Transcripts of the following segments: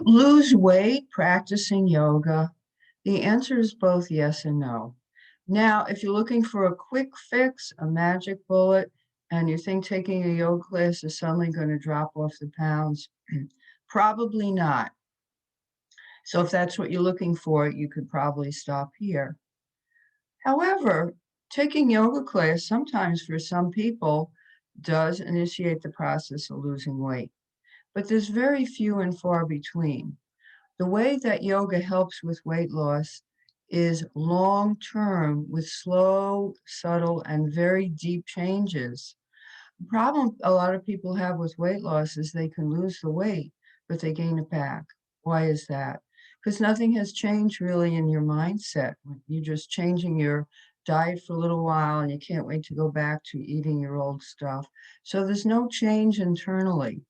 lose weight practicing yoga? The answer is both yes and no. Now, if you're looking for a quick fix, a magic bullet, and you think taking a yoga class is suddenly going to drop off the pounds, probably not. So if that's what you're looking for, you could probably stop here. However, taking yoga class sometimes for some people does initiate the process of losing weight, but there's very few and far between. The way that yoga helps with weight loss is long term with slow, subtle, and very deep changes. The problem a lot of people have with weight loss is they can lose the weight, but they gain it back. Why is that? Because nothing has changed really in your mindset. You're just changing your diet for a little while and you can't wait to go back to eating your old stuff. So there's no change internally.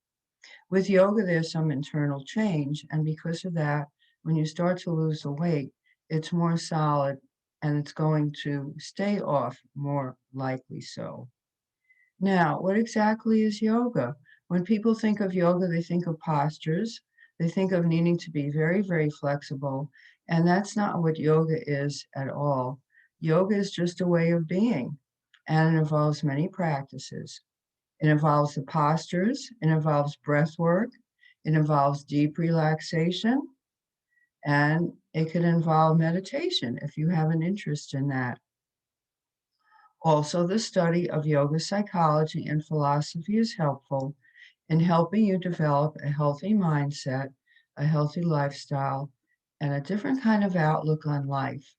With yoga, there's some internal change. And because of that, when you start to lose the weight, it's more solid and it's going to stay off more likely so. Now, what exactly is yoga? When people think of yoga, they think of postures. They think of needing to be very, very flexible. And that's not what yoga is at all. Yoga is just a way of being, and it involves many practices. It involves the postures, it involves breath work, it involves deep relaxation, and it can involve meditation if you have an interest in that. Also, the study of yoga psychology and philosophy is helpful in helping you develop a healthy mindset, a healthy lifestyle, and a different kind of outlook on life.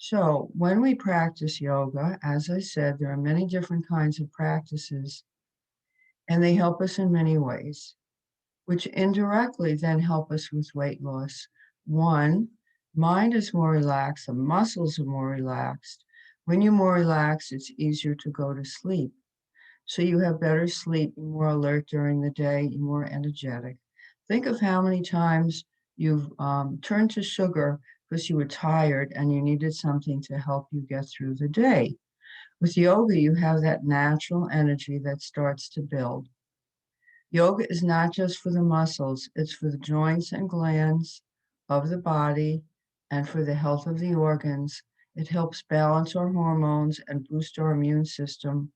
So, when we practice yoga, as I said, there are many different kinds of practices, and they help us in many ways, which indirectly then help us with weight loss. One, mind is more relaxed, the muscles are more relaxed. When you're more relaxed, it's easier to go to sleep. So you have better sleep, you're more alert during the day, you're more energetic. Think of how many times you've turned to sugar because you were tired and you needed something to help you get through the day. With yoga, you have that natural energy that starts to build. Yoga is not just for the muscles, it's for the joints and glands of the body and for the health of the organs. It helps balance our hormones and boost our immune system.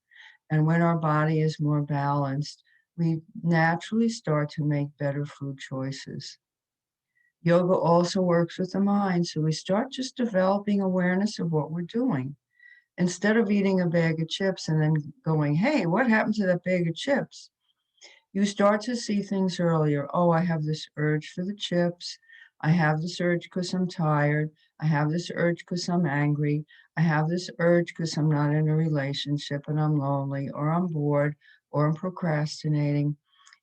And when our body is more balanced, we naturally start to make better food choices. Yoga also works with the mind, so we start just developing awareness of what we're doing. Instead of eating a bag of chips and then going, hey, what happened to that bag of chips? You start to see things earlier. Oh, I have this urge for the chips. I have this urge because I'm tired. I have this urge because I'm angry. I have this urge because I'm not in a relationship and I'm lonely or I'm bored or I'm procrastinating.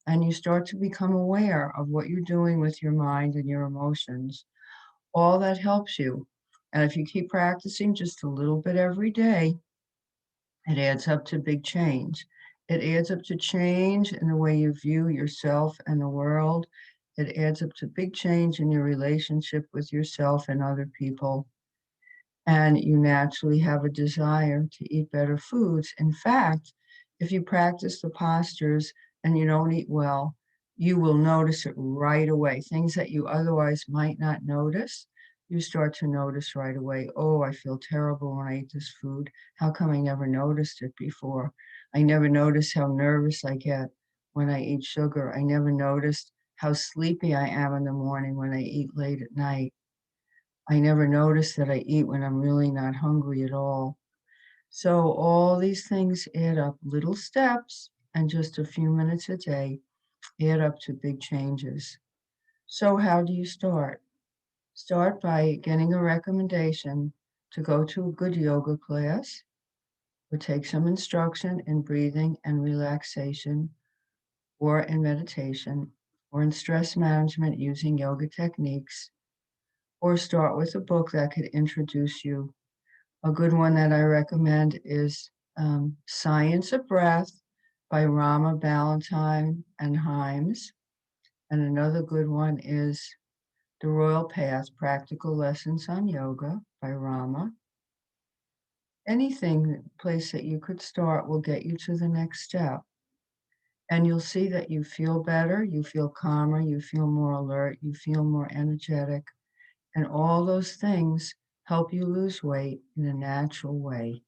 And you start to become aware of what you're doing with your mind and your emotions. All that helps you. And if you keep practicing just a little bit every day, it adds up to big change. It adds up to change in the way you view yourself and the world. It adds up to big change in your relationship with yourself and other people. And you naturally have a desire to eat better foods. In fact, if you practice the postures and you don't eat well, you will notice it right away. Things that you otherwise might not notice, you start to notice right away. Oh, I feel terrible when I eat this food. How come I never noticed it before? I never noticed how nervous I get when I eat sugar. I never noticed how sleepy I am in the morning when I eat late at night. I never notice that I eat when I'm really not hungry at all. So all these things add up, little steps and just a few minutes a day add up to big changes. So how do you start? Start by getting a recommendation to go to a good yoga class or take some instruction in breathing and relaxation or in meditation or in stress management using yoga techniques, or start with a book that could introduce you. A good one that I recommend is Science of Breath by Rama Ballantyne and Himes. And another good one is The Royal Path, Practical Lessons on Yoga by Rama. Anything place that you could start will get you to the next step. And you'll see that you feel better, you feel calmer, you feel more alert, you feel more energetic, and all those things help you lose weight in a natural way.